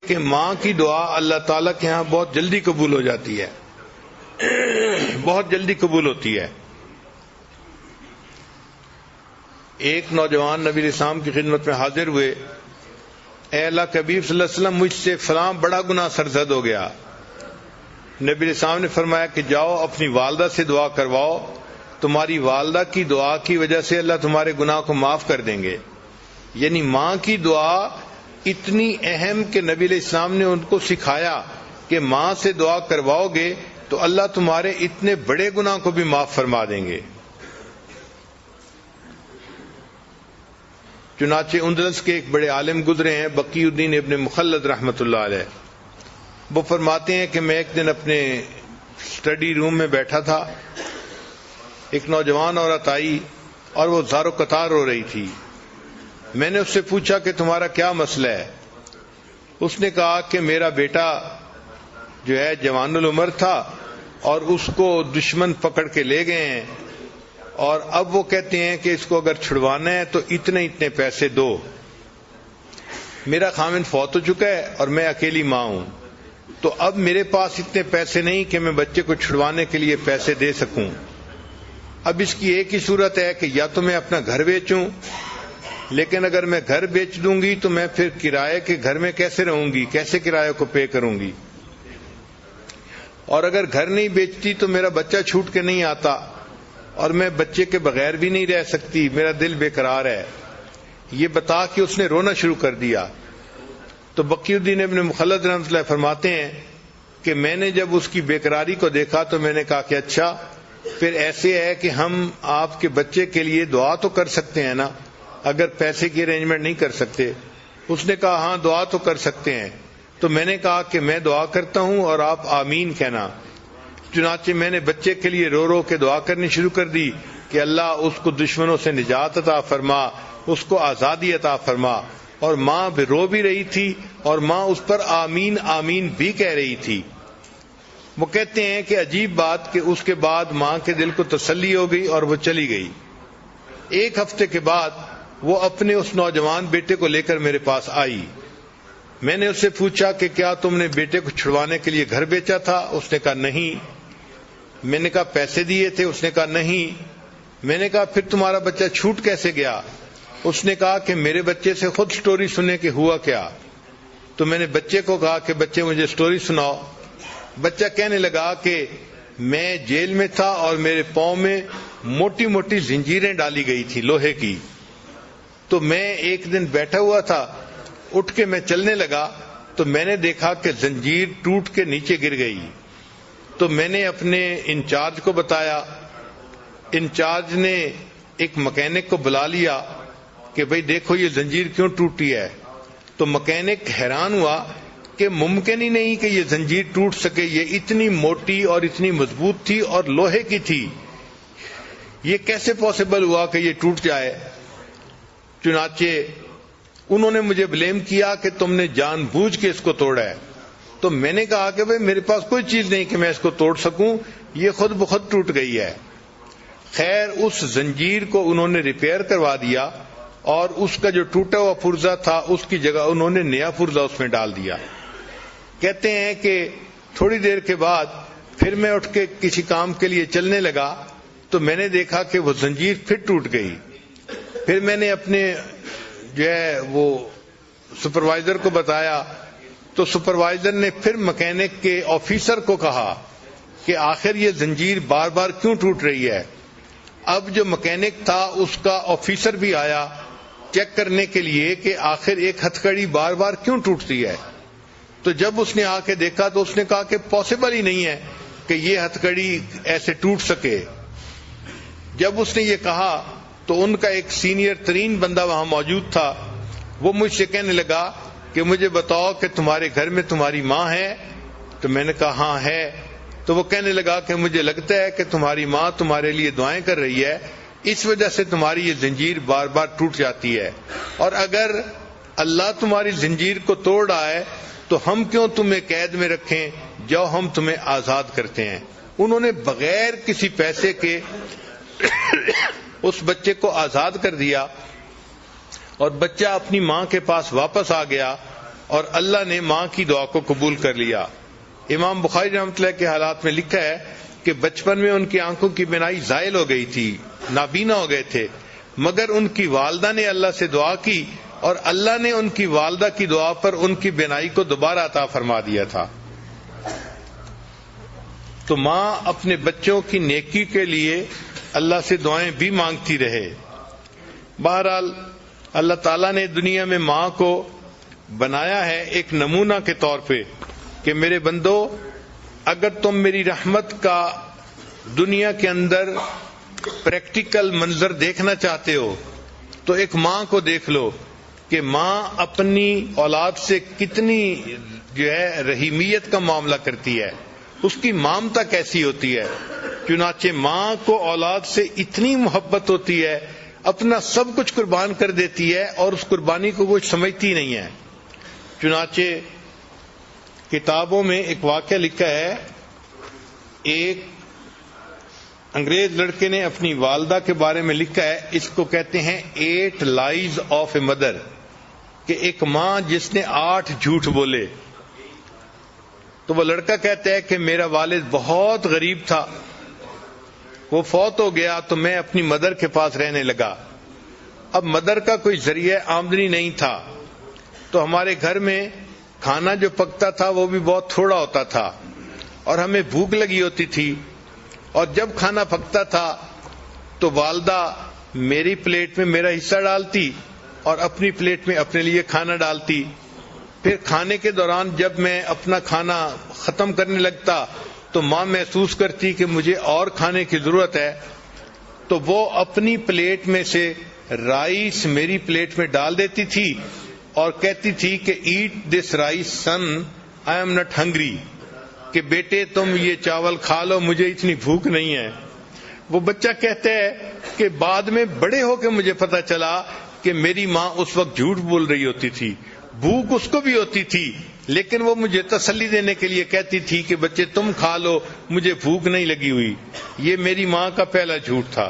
کہ ماں کی دعا اللہ تعالیٰ کے ہاں بہت جلدی قبول ہو جاتی ہے، بہت جلدی قبول ہوتی ہے۔ ایک نوجوان نبی علیہ السلام کی خدمت میں حاضر ہوئے، اے اللہ کے حبیب صلی اللہ علیہ وسلم، مجھ سے فلاں بڑا گناہ سرزد ہو گیا۔ نبی علیہ السلام نے فرمایا کہ جاؤ اپنی والدہ سے دعا کرواؤ، تمہاری والدہ کی دعا کی وجہ سے اللہ تمہارے گناہ کو معاف کر دیں گے۔ یعنی ماں کی دعا اتنی اہم کہ نبی علیہ السلام نے ان کو سکھایا کہ ماں سے دعا کرواؤ گے تو اللہ تمہارے اتنے بڑے گناہ کو بھی معاف فرما دیں گے۔ چنانچہ اندلس کے ایک بڑے عالم گزرے ہیں، بقی الدین ابن مخلد رحمۃ اللہ علیہ، وہ فرماتے ہیں کہ میں ایک دن اپنے اسٹڈی روم میں بیٹھا تھا، ایک نوجوان عورت آئی اور وہ زار و قطار رو رہی تھی۔ میں نے اس سے پوچھا کہ تمہارا کیا مسئلہ ہے؟ اس نے کہا کہ میرا بیٹا جو ہے جوان العمر تھا اور اس کو دشمن پکڑ کے لے گئے ہیں، اور اب وہ کہتے ہیں کہ اس کو اگر چھڑوانا ہے تو اتنے اتنے پیسے دو۔ میرا خاوند فوت ہو چکا ہے اور میں اکیلی ماں ہوں، تو اب میرے پاس اتنے پیسے نہیں کہ میں بچے کو چھڑوانے کے لیے پیسے دے سکوں۔ اب اس کی ایک ہی صورت ہے کہ یا تو میں اپنا گھر بیچوں، لیکن اگر میں گھر بیچ دوں گی تو میں پھر کرائے کے گھر میں کیسے رہوں گی، کیسے کرایہ کو پے کروں گی، اور اگر گھر نہیں بیچتی تو میرا بچہ چھوٹ کے نہیں آتا اور میں بچے کے بغیر بھی نہیں رہ سکتی، میرا دل بے قرار ہے۔ یہ بتا کہ اس نے رونا شروع کر دیا۔ تو بقی الدین ابن مخلد رحمۃ اللہ فرماتے ہیں کہ میں نے جب اس کی بے قراری کو دیکھا تو میں نے کہا کہ اچھا پھر ایسے ہے کہ ہم آپ کے بچے کے لیے دعا تو کر سکتے ہیں نا، اگر پیسے کی ارینجمنٹ نہیں کر سکتے۔ اس نے کہا ہاں دعا تو کر سکتے ہیں۔ تو میں نے کہا کہ میں دعا کرتا ہوں اور آپ آمین کہنا۔ چنانچہ میں نے بچے کے لیے رو رو کے دعا کرنی شروع کر دی کہ اللہ اس کو دشمنوں سے نجات عطا فرما، اس کو آزادی عطا فرما، اور ماں بھی رو بھی رہی تھی اور ماں اس پر آمین آمین بھی کہہ رہی تھی۔ وہ کہتے ہیں کہ عجیب بات کہ اس کے بعد ماں کے دل کو تسلی ہو گئی اور وہ چلی گئی۔ ایک ہفتے کے بعد وہ اپنے اس نوجوان بیٹے کو لے کر میرے پاس آئی۔ میں نے اس سے پوچھا کہ کیا تم نے بیٹے کو چھڑوانے کے لیے گھر بیچا تھا؟ اس نے کہا نہیں۔ میں نے کہا پیسے دیے تھے؟ اس نے کہا نہیں۔ میں نے کہا پھر تمہارا بچہ چھوٹ کیسے گیا؟ اس نے کہا کہ میرے بچے سے خود سٹوری سننے کے ہوا کیا۔ تو میں نے بچے کو کہا کہ بچے مجھے سٹوری سناؤ۔ بچہ کہنے لگا کہ میں جیل میں تھا اور میرے پاؤں میں موٹی موٹی زنجیریں ڈالی گئی تھی لوہے کی، تو میں ایک دن بیٹھا ہوا تھا، اٹھ کے میں چلنے لگا تو میں نے دیکھا کہ زنجیر ٹوٹ کے نیچے گر گئی۔ تو میں نے اپنے انچارج کو بتایا، انچارج نے ایک مکینک کو بلا لیا کہ بھئی دیکھو یہ زنجیر کیوں ٹوٹی ہے۔ تو مکینک حیران ہوا کہ ممکن ہی نہیں کہ یہ زنجیر ٹوٹ سکے، یہ اتنی موٹی اور اتنی مضبوط تھی اور لوہے کی تھی، یہ کیسے پاسبل ہوا کہ یہ ٹوٹ جائے۔ چنانچہ انہوں نے مجھے بلیم کیا کہ تم نے جان بوجھ کے اس کو توڑا ہے۔ تو میں نے کہا کہ بھئی میرے پاس کوئی چیز نہیں کہ میں اس کو توڑ سکوں، یہ خود بخود ٹوٹ گئی ہے۔ خیر اس زنجیر کو انہوں نے ریپیئر کروا دیا اور اس کا جو ٹوٹا ہوا پرزا تھا اس کی جگہ انہوں نے نیا پرزا اس میں ڈال دیا۔ کہتے ہیں کہ تھوڑی دیر کے بعد پھر میں اٹھ کے کسی کام کے لیے چلنے لگا تو میں نے دیکھا کہ وہ زنجیر پھر ٹوٹ گئی۔ پھر میں نے اپنے جو ہے وہ سپروائزر کو بتایا تو سپروائزر نے پھر مکینک کے آفیسر کو کہا کہ آخر یہ زنجیر بار بار کیوں ٹوٹ رہی ہے۔ اب جو مکینک تھا اس کا آفیسر بھی آیا چیک کرنے کے لیے کہ آخر ایک ہتھکڑی بار بار کیوں ٹوٹتی ہے۔ تو جب اس نے آ کے دیکھا تو اس نے کہا کہ پاسبل ہی نہیں ہے کہ یہ ہتھکڑی ایسے ٹوٹ سکے۔ جب اس نے یہ کہا تو ان کا ایک سینئر ترین بندہ وہاں موجود تھا، وہ مجھ سے کہنے لگا کہ مجھے بتاؤ کہ تمہارے گھر میں تمہاری ماں ہے؟ تو میں نے کہا ہاں ہے۔ تو وہ کہنے لگا کہ مجھے لگتا ہے کہ تمہاری ماں تمہارے لیے دعائیں کر رہی ہے، اس وجہ سے تمہاری یہ زنجیر بار بار ٹوٹ جاتی ہے، اور اگر اللہ تمہاری زنجیر کو توڑ رہا ہے تو ہم کیوں تمہیں قید میں رکھیں، جو ہم تمہیں آزاد کرتے ہیں۔ انہوں نے بغیر کسی پیسے کے اس بچے کو آزاد کر دیا اور بچہ اپنی ماں کے پاس واپس آ گیا اور اللہ نے ماں کی دعا کو قبول کر لیا. امام بخاری رحمۃ اللہ کے حالات میں لکھا ہے کہ بچپن میں ان کی آنکھوں کی بینائی زائل ہو گئی تھی، نابینا ہو گئے تھے، مگر ان کی والدہ نے اللہ سے دعا کی اور اللہ نے ان کی والدہ کی دعا پر ان کی بینائی کو دوبارہ عطا فرما دیا تھا. تو ماں اپنے بچوں کی نیکی کے لیے اللہ سے دعائیں بھی مانگتی رہے. بہرحال اللہ تعالیٰ نے دنیا میں ماں کو بنایا ہے ایک نمونہ کے طور پہ کہ میرے بندو، اگر تم میری رحمت کا دنیا کے اندر پریکٹیکل منظر دیکھنا چاہتے ہو تو ایک ماں کو دیکھ لو کہ ماں اپنی اولاد سے کتنی رحیمیت کا معاملہ کرتی ہے، اس کی مامتا کیسی ہوتی ہے. چنانچہ ماں کو اولاد سے اتنی محبت ہوتی ہے، اپنا سب کچھ قربان کر دیتی ہے اور اس قربانی کو کچھ سمجھتی نہیں ہے. چنانچہ کتابوں میں ایک واقعہ لکھا ہے، ایک انگریز لڑکے نے اپنی والدہ کے بارے میں لکھا ہے، اس کو کہتے ہیں 8 لائز آف اے مدر، کہ ایک ماں جس نے 8 جھوٹ بولے. تو وہ لڑکا کہتا ہے کہ میرا والد بہت غریب تھا، وہ فوت ہو گیا تو میں اپنی مدر کے پاس رہنے لگا. اب مدر کا کوئی ذریعہ آمدنی نہیں تھا، تو ہمارے گھر میں کھانا جو پکتا تھا وہ بھی بہت تھوڑا ہوتا تھا اور ہمیں بھوک لگی ہوتی تھی. اور جب کھانا پکتا تھا تو والدہ میری پلیٹ میں میرا حصہ ڈالتی اور اپنی پلیٹ میں اپنے لیے کھانا ڈالتی. پھر کھانے کے دوران جب میں اپنا کھانا ختم کرنے لگتا تو ماں محسوس کرتی کہ مجھے اور کھانے کی ضرورت ہے، تو وہ اپنی پلیٹ میں سے رائس میری پلیٹ میں ڈال دیتی تھی اور کہتی تھی کہ eat this rice son, I'm not hungry, کہ بیٹے تم یہ چاول کھا لو، مجھے اتنی بھوک نہیں ہے. وہ بچہ کہتا ہے کہ بعد میں بڑے ہو کے مجھے پتا چلا کہ میری ماں اس وقت جھوٹ بول رہی ہوتی تھی، بھوک اس کو بھی ہوتی تھی، لیکن وہ مجھے تسلی دینے کے لیے کہتی تھی کہ بچے تم کھا لو، مجھے بھوک نہیں لگی ہوئی. یہ میری ماں کا پہلا جھوٹ تھا.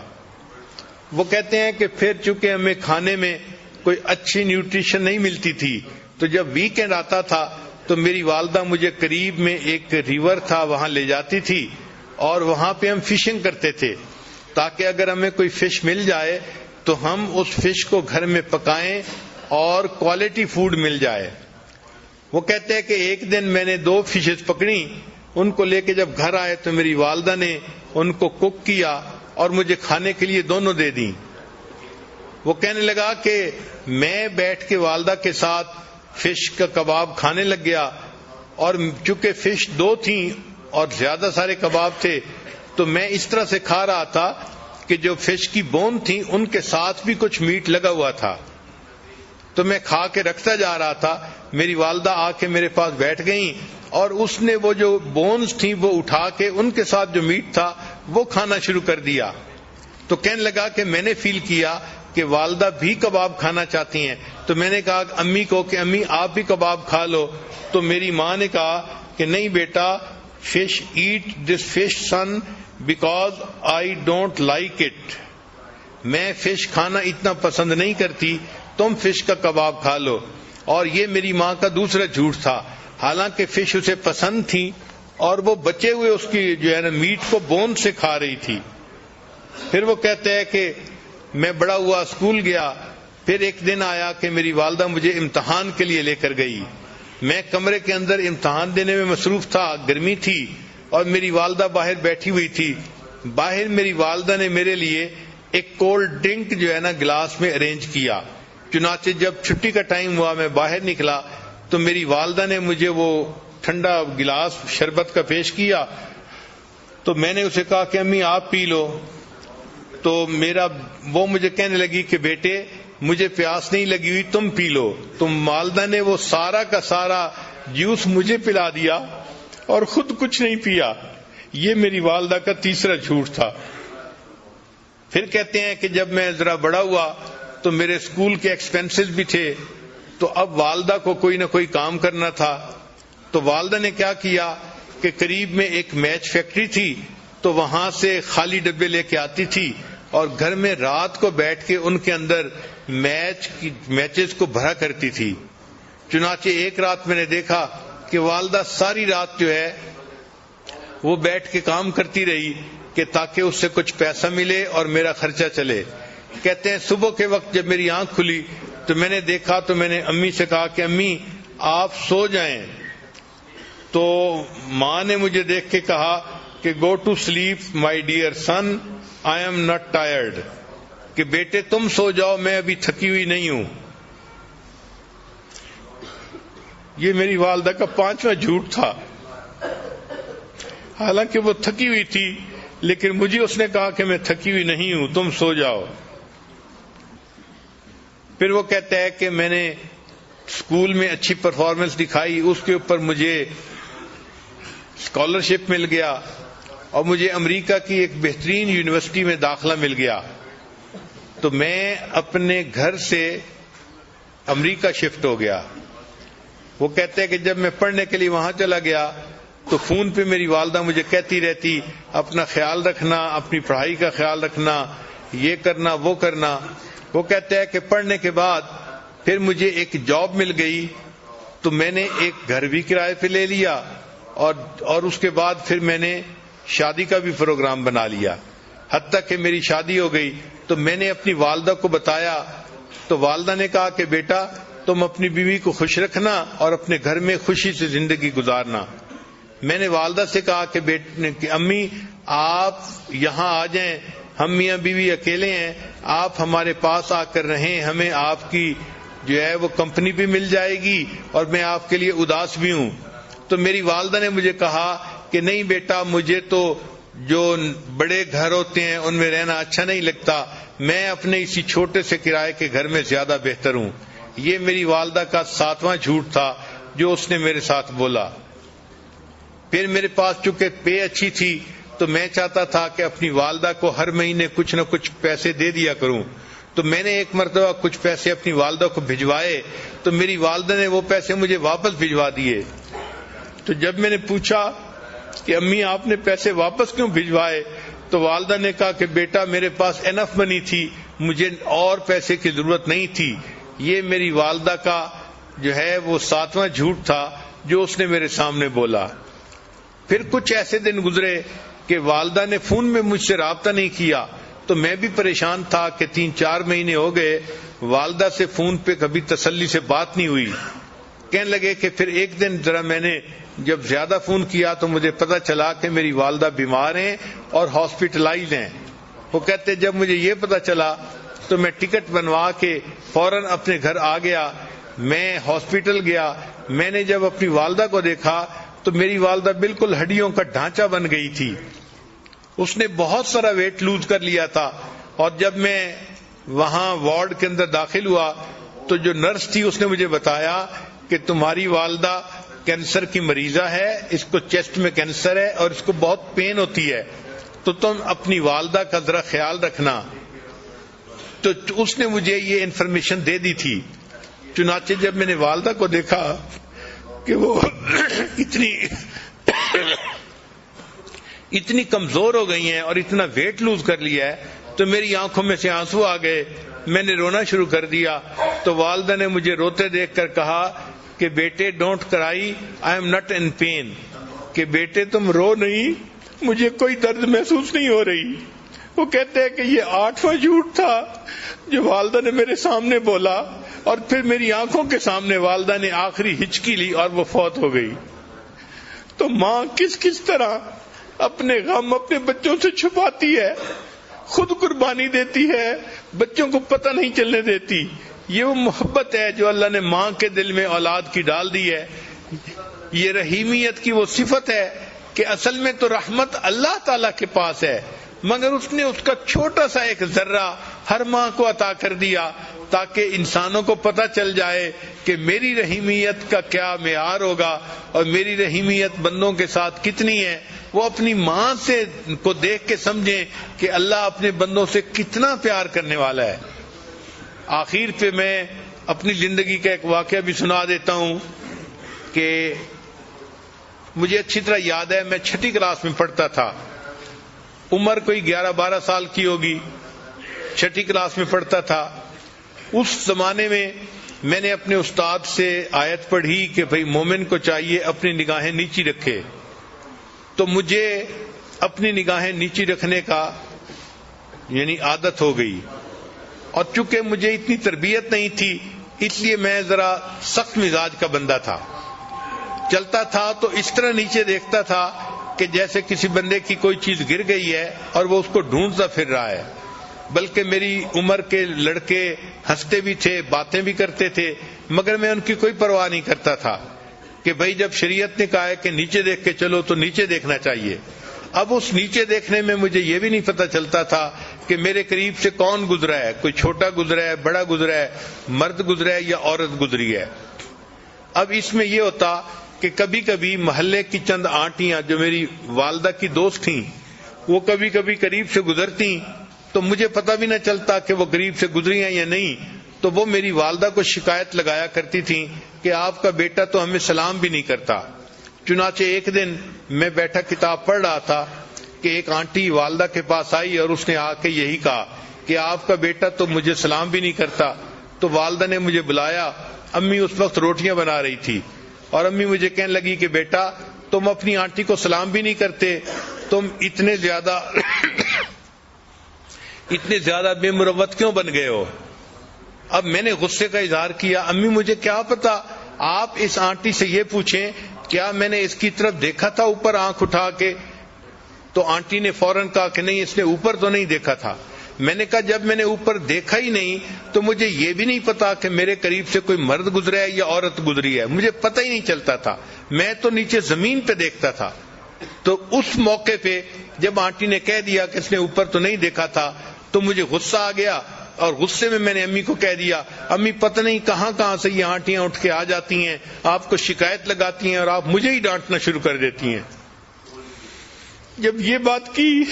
وہ کہتے ہیں کہ پھر چونکہ ہمیں کھانے میں کوئی اچھی نیوٹریشن نہیں ملتی تھی، تو جب ویکینڈ آتا تھا تو میری والدہ مجھے قریب میں ایک ریور تھا وہاں لے جاتی تھی اور وہاں پہ ہم فشنگ کرتے تھے تاکہ اگر ہمیں کوئی فش مل جائے تو ہم اس فش کو گھر میں پکائیں اور کوالٹی فوڈ مل جائے. وہ کہتے ہیں کہ ایک دن میں نے 2 فشز پکڑی، ان کو لے کے جب گھر آئے تو میری والدہ نے ان کو کوک کیا اور مجھے کھانے کے لیے دونوں دے دیں. وہ کہنے لگا کہ میں بیٹھ کے والدہ کے ساتھ فش کا کباب کھانے لگ گیا، اور چونکہ فش 2 تھیں اور زیادہ سارے کباب تھے تو میں اس طرح سے کھا رہا تھا کہ جو فش کی بون تھی ان کے ساتھ بھی کچھ میٹ لگا ہوا تھا، تو میں کھا کے رکھتا جا رہا تھا. میری والدہ آ کے میرے پاس بیٹھ گئیں اور اس نے وہ جو بونز تھیں وہ اٹھا کے ان کے ساتھ جو میٹ تھا وہ کھانا شروع کر دیا. تو کہنے لگا کہ میں نے فیل کیا کہ والدہ بھی کباب کھانا چاہتی ہیں، تو میں نے کہا امی کو کہ امی آپ بھی کباب کھا لو. تو میری ماں نے کہا کہ نہیں بیٹا، fish eat this fish son because I don't like it, میں فش کھانا اتنا پسند نہیں کرتی، تم فش کا کباب کھا لو. اور یہ میری ماں کا دوسرا جھوٹ تھا، حالانکہ فش اسے پسند تھی اور وہ بچے ہوئے اس کی میٹ کو بون سے کھا رہی تھی. پھر وہ کہتے ہیں کہ میں بڑا ہوا، اسکول گیا، پھر ایک دن آیا کہ میری والدہ مجھے امتحان کے لیے لے کر گئی. میں کمرے کے اندر امتحان دینے میں مصروف تھا، گرمی تھی اور میری والدہ باہر بیٹھی ہوئی تھی. باہر میری والدہ نے میرے لیے ایک کولڈ ڈرنک گلاس میں ارینج کیا. چنانچہ جب چھٹی کا ٹائم ہوا میں باہر نکلا تو میری والدہ نے مجھے وہ ٹھنڈا گلاس شربت کا پیش کیا. تو میں نے اسے کہا کہ امی آپ پی لو. تو وہ مجھے کہنے لگی کہ بیٹے مجھے پیاس نہیں لگی ہوئی، تم پی لو. تو والدہ نے وہ سارا کا سارا جوس مجھے پلا دیا اور خود کچھ نہیں پیا. یہ میری والدہ کا تیسرا جھوٹ تھا. پھر کہتے ہیں کہ جب میں ذرا بڑا ہوا تو میرے اسکول کے ایکسپینسز بھی تھے، تو اب والدہ کو کوئی نہ کوئی کام کرنا تھا. تو والدہ نے کیا کیا کہ قریب میں ایک میچ فیکٹری تھی، تو وہاں سے خالی ڈبے لے کے آتی تھی اور گھر میں رات کو بیٹھ کے ان کے اندر میچز کو بھرا کرتی تھی. چنانچہ ایک رات میں نے دیکھا کہ والدہ ساری رات جو ہے وہ بیٹھ کے کام کرتی رہی کہ تاکہ اس سے کچھ پیسہ ملے اور میرا خرچہ چلے. کہتے ہیں صبح کے وقت جب میری آنکھ کھلی تو میں نے دیکھا تو میں نے امی سے کہا کہ امی آپ سو جائیں. تو ماں نے مجھے دیکھ کے کہا کہ go to sleep my dear son, I'm not tired, کہ بیٹے تم سو جاؤ, میں ابھی تھکی ہوئی نہیں ہوں. یہ میری والدہ کا 5واں جھوٹ تھا. حالانکہ وہ تھکی ہوئی تھی لیکن مجھے اس نے کہا کہ میں تھکی ہوئی نہیں ہوں, تم سو جاؤ. پھر وہ کہتا ہے کہ میں نے اسکول میں اچھی پرفارمنس دکھائی, اس کے اوپر مجھے اسکالرشپ مل گیا اور مجھے امریکہ کی ایک بہترین یونیورسٹی میں داخلہ مل گیا. تو میں اپنے گھر سے امریکہ شفٹ ہو گیا. وہ کہتے ہیں کہ جب میں پڑھنے کے لیے وہاں چلا گیا تو فون پہ میری والدہ مجھے کہتی رہتی اپنا خیال رکھنا, اپنی پڑھائی کا خیال رکھنا, یہ کرنا وہ کرنا. وہ کہتے ہیں کہ پڑھنے کے بعد پھر مجھے ایک جاب مل گئی تو میں نے ایک گھر بھی کرائے پہ لے لیا اور اس کے بعد پھر میں نے شادی کا بھی پروگرام بنا لیا. حتیٰ کہ میری شادی ہو گئی تو میں نے اپنی والدہ کو بتایا تو والدہ نے کہا کہ بیٹا تم اپنی بیوی کو خوش رکھنا اور اپنے گھر میں خوشی سے زندگی گزارنا. میں نے والدہ سے کہا کہ امی آپ یہاں آ جائیں, ہم میاں بیوی اکیلے ہیں, آپ ہمارے پاس آ کر رہیں, ہمیں آپ کی جو ہے وہ کمپنی بھی مل جائے گی اور میں آپ کے لیے اداس بھی ہوں. تو میری والدہ نے مجھے کہا کہ نہیں بیٹا, مجھے تو جو بڑے گھر ہوتے ہیں ان میں رہنا اچھا نہیں لگتا, میں اپنے اسی چھوٹے سے کرائے کے گھر میں زیادہ بہتر ہوں. یہ میری والدہ کا 7واں جھوٹ تھا جو اس نے میرے ساتھ بولا. پھر میرے پاس چونکہ پے اچھی تھی تو میں چاہتا تھا کہ اپنی والدہ کو ہر مہینے کچھ نہ کچھ پیسے دے دیا کروں. تو میں نے ایک مرتبہ کچھ پیسے اپنی والدہ کو بھجوائے تو میری والدہ نے وہ پیسے مجھے واپس بھجوا دیے. تو جب میں نے پوچھا کہ امی آپ نے پیسے واپس کیوں بھجوائے تو والدہ نے کہا کہ بیٹا میرے پاس انف منی تھی, مجھے اور پیسے کی ضرورت نہیں تھی. یہ میری والدہ کا جو ہے وہ 7واں جھوٹ تھا جو اس نے میرے سامنے بولا. پھر کچھ ایسے دن گزرے کہ والدہ نے فون میں مجھ سے رابطہ نہیں کیا تو میں بھی پریشان تھا کہ 3-4 مہینے ہو گئے والدہ سے فون پہ کبھی تسلی سے بات نہیں ہوئی. کہنے لگے کہ پھر ایک دن ذرا میں نے جب زیادہ فون کیا تو مجھے پتا چلا کہ میری والدہ بیمار ہیں اور ہاسپٹلائز ہیں. وہ کہتے جب مجھے یہ پتا چلا تو میں ٹکٹ بنوا کے فوراً اپنے گھر آ گیا. میں ہاسپٹل گیا, میں نے جب اپنی والدہ کو دیکھا تو میری والدہ بالکل ہڈیوں کا ڈھانچہ بن گئی تھی. اس نے بہت سارا ویٹ لوز کر لیا تھا. اور جب میں وہاں وارڈ کے اندر داخل ہوا تو جو نرس تھی اس نے مجھے بتایا کہ تمہاری والدہ کینسر کی مریضہ ہے, اس کو چیسٹ میں کینسر ہے اور اس کو بہت پین ہوتی ہے, تو تم اپنی والدہ کا ذرا خیال رکھنا. تو اس نے مجھے یہ انفارمیشن دے دی تھی. چنانچہ جب میں نے والدہ کو دیکھا کہ وہ اتنی کمزور ہو گئی ہیں اور اتنا ویٹ لوز کر لیا ہے تو میری آنکھوں میں سے آنسو آ گئے. میں نے رونا شروع کر دیا تو والدہ نے مجھے روتے دیکھ کر کہا کہ بیٹے don't cry, I'm not in pain, کہ بیٹے تم رو نہیں, مجھے کوئی درد محسوس نہیں ہو رہی. وہ کہتے ہیں کہ یہ 8واں جھوٹ تھا جو والدہ نے میرے سامنے بولا اور پھر میری آنکھوں کے سامنے والدہ نے آخری ہچکی لی اور وہ فوت ہو گئی. تو ماں کس طرح اپنے غم اپنے بچوں سے چھپاتی ہے, خود قربانی دیتی ہے, بچوں کو پتہ نہیں چلنے دیتی. یہ وہ محبت ہے جو اللہ نے ماں کے دل میں اولاد کی ڈال دی ہے. یہ رحیمیت کی وہ صفت ہے کہ اصل میں تو رحمت اللہ تعالی کے پاس ہے, مگر اس نے اس کا چھوٹا سا ایک ذرہ ہر ماں کو عطا کر دیا تاکہ انسانوں کو پتہ چل جائے کہ میری رحیمیت کا کیا معیار ہوگا اور میری رحیمیت بندوں کے ساتھ کتنی ہے. وہ اپنی ماں سے کو دیکھ کے سمجھیں کہ اللہ اپنے بندوں سے کتنا پیار کرنے والا ہے. آخر پہ میں اپنی زندگی کا ایک واقعہ بھی سنا دیتا ہوں کہ مجھے اچھی طرح یاد ہے, میں 6ٹھی کلاس میں پڑھتا تھا, عمر کوئی 11-12 سال کی ہوگی, 6ٹھی کلاس میں پڑھتا تھا. اس زمانے میں میں نے اپنے استاد سے آیت پڑھی کہ بھئی مومن کو چاہیے اپنی نگاہیں نیچی رکھے، تو مجھے اپنی نگاہیں نیچی رکھنے کا یعنی عادت ہو گئی، اور چونکہ مجھے اتنی تربیت نہیں تھی اس لیے میں ذرا سخت مزاج کا بندہ تھا، چلتا تھا تو اس طرح نیچے دیکھتا تھا کہ جیسے کسی بندے کی کوئی چیز گر گئی ہے اور وہ اس کو ڈھونڈتا پھر رہا ہے، بلکہ میری عمر کے لڑکے ہنستے بھی تھے، باتیں بھی کرتے تھے، مگر میں ان کی کوئی پرواہ نہیں کرتا تھا کہ بھئی جب شریعت نے کہا ہے کہ نیچے دیکھ کے چلو تو نیچے دیکھنا چاہیے۔ اب اس نیچے دیکھنے میں مجھے یہ بھی نہیں پتہ چلتا تھا کہ میرے قریب سے کون گزرا ہے، کوئی چھوٹا گزرا ہے، بڑا گزرا ہے، مرد گزرا ہے یا عورت گزری ہے۔ اب اس میں یہ ہوتا کہ کبھی کبھی محلے کی چند آنٹیاں جو میری والدہ کی دوست تھیں وہ کبھی کبھی قریب سے گزرتی تو مجھے پتہ بھی نہ چلتا کہ وہ قریب سے گزری ہیں یا نہیں، تو وہ میری والدہ کو شکایت لگایا کرتی تھیں کہ آپ کا بیٹا تو ہمیں سلام بھی نہیں کرتا۔ چنانچہ ایک دن میں بیٹھا کتاب پڑھ رہا تھا کہ ایک آنٹی والدہ کے پاس آئی اور اس نے آ کے یہی کہا کہ آپ کا بیٹا تو مجھے سلام بھی نہیں کرتا۔ تو والدہ نے مجھے بلایا، امی اس وقت روٹیاں بنا رہی تھی، اور امی مجھے کہنے لگی کہ بیٹا تم اپنی آنٹی کو سلام بھی نہیں کرتے، تم اتنے زیادہ بے مروت کیوں بن گئے ہو؟ اب میں نے غصے کا اظہار کیا، امی مجھے کیا پتا، آپ اس آنٹی سے یہ پوچھیں کیا میں نے اس کی طرف دیکھا تھا اوپر آنکھ اٹھا کے؟ تو آنٹی نے فوراً کہا کہ نہیں، اس نے اوپر تو نہیں دیکھا تھا۔ میں نے کہا جب میں نے اوپر دیکھا ہی نہیں تو مجھے یہ بھی نہیں پتا کہ میرے قریب سے کوئی مرد گزرا ہے یا عورت گزری ہے، مجھے پتہ ہی نہیں چلتا تھا، میں تو نیچے زمین پہ دیکھتا تھا۔ تو اس موقع پہ جب آنٹی نے کہہ دیا کہ اس نے اوپر تو نہیں دیکھا تھا تو مجھے غصہ آ گیا، اور غصے میں نے امی کو کہہ دیا، امی پتہ نہیں کہاں کہاں سے یہ آنٹیاں اٹھ کے آ جاتی ہیں، آپ کو شکایت لگاتی ہیں اور آپ مجھے ہی ڈانٹنا شروع کر دیتی ہیں۔ جب یہ بات کی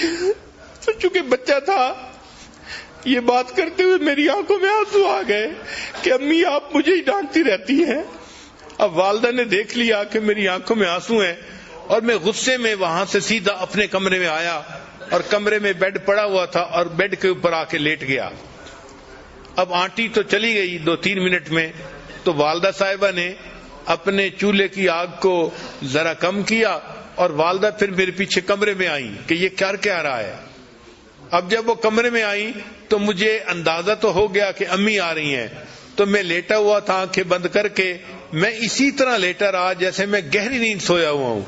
تو چونکہ بچہ تھا، یہ بات کرتے ہوئے میری آنکھوں میں آنسو آ گئے کہ امی آپ مجھے ہی ڈانٹتی رہتی ہیں۔ اب والدہ نے دیکھ لیا کہ میری آنکھوں میں آنسو ہیں، اور میں غصے میں وہاں سے سیدھا اپنے کمرے میں آیا، اور کمرے میں بیڈ پڑا ہوا تھا اور بیڈ کے اوپر آ کے لیٹ گیا۔ اب آنٹی تو چلی گئی 2-3 منٹ میں، تو والدہ صاحبہ نے اپنے چولہے کی آگ کو ذرا کم کیا، اور والدہ پھر میرے پیچھے کمرے میں آئی کہ یہ کر کیا رہا ہے۔ اب جب وہ کمرے میں آئی تو مجھے اندازہ تو ہو گیا کہ امی آ رہی ہیں، تو میں لیٹا ہوا تھا آنکھیں بند کر کے، میں اسی طرح لیٹا رہا جیسے میں گہری نیند سویا ہوا ہوں۔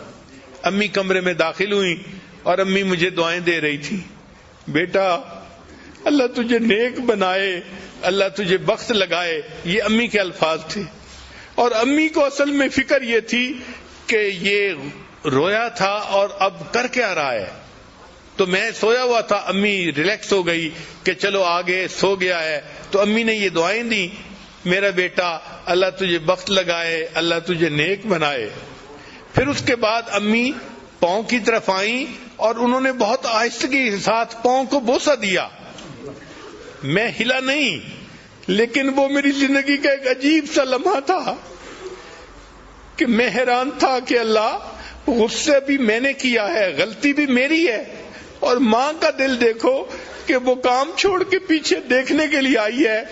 امی کمرے میں داخل ہوئی اور امی مجھے دعائیں دے رہی تھی، بیٹا اللہ تجھے نیک بنائے، اللہ تجھے بخت لگائے، یہ امی کے الفاظ تھے۔ اور امی کو اصل میں فکر یہ تھی کہ یہ رویا تھا اور اب کر کیا رہا ہے۔ تو میں سویا ہوا تھا، امی ریلیکس ہو گئی کہ چلو آگے سو گیا ہے، تو امی نے یہ دعائیں دی، میرا بیٹا اللہ تجھے بخت لگائے، اللہ تجھے نیک بنائے۔ پھر اس کے بعد امی پاؤں کی طرف آئیں اور انہوں نے بہت آہستگی کے ساتھ پاؤں کو بوسہ دیا۔ میں ہلا نہیں، لیکن وہ میری زندگی کا ایک عجیب سا لمحہ تھا کہ میں حیران تھا کہ اللہ غصہ بھی میں نے کیا ہے، غلطی بھی میری ہے، اور ماں کا دل دیکھو کہ وہ کام چھوڑ کے پیچھے دیکھنے کے لیے آئی ہے،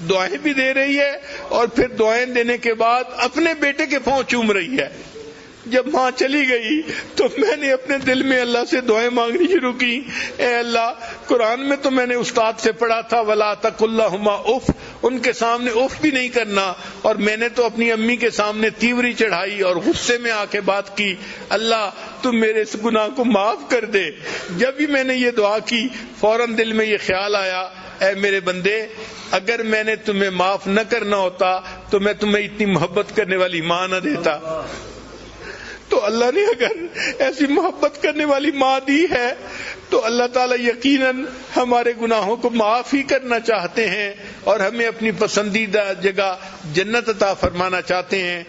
دعائیں بھی دے رہی ہے، اور پھر دعائیں دینے کے بعد اپنے بیٹے کے پاؤں چوم رہی ہے۔ جب ماں چلی گئی تو میں نے اپنے دل میں اللہ سے دعائیں مانگنی شروع کی، اے اللہ قرآن میں تو میں نے استاد سے پڑھا تھا وَلَا تَقُل لَّهُمَا اُف، ان کے سامنے اف بھی نہیں کرنا، اور میں نے تو اپنی امی کے سامنے تیوری چڑھائی اور غصے میں آ کے بات کی، اللہ تم میرے اس گناہ کو معاف کر دے۔ جب بھی میں نے یہ دعا کی فوراً دل میں یہ خیال آیا، اے میرے بندے اگر میں نے تمہیں معاف نہ کرنا ہوتا تو میں تمہیں اتنی محبت کرنے والی ماں نہ دیتا۔ تو اللہ نے اگر ایسی محبت کرنے والی ماں دی ہے تو اللہ تعالیٰ یقیناً ہمارے گناہوں کو معاف ہی کرنا چاہتے ہیں اور ہمیں اپنی پسندیدہ جگہ جنت عطا فرمانا چاہتے ہیں۔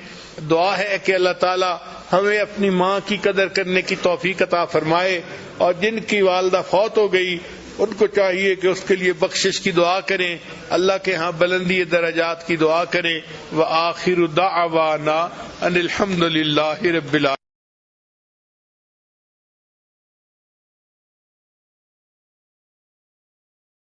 دعا ہے کہ اللہ تعالیٰ ہمیں اپنی ماں کی قدر کرنے کی توفیق عطا فرمائے، اور جن کی والدہ فوت ہو گئی ان کو چاہیے کہ اس کے لیے بخشش کی دعا کریں، اللہ کے ہاں بلندی درجات کی دعا کریں۔ وآخر دعوانا ان الحمد للہ رب العالمین۔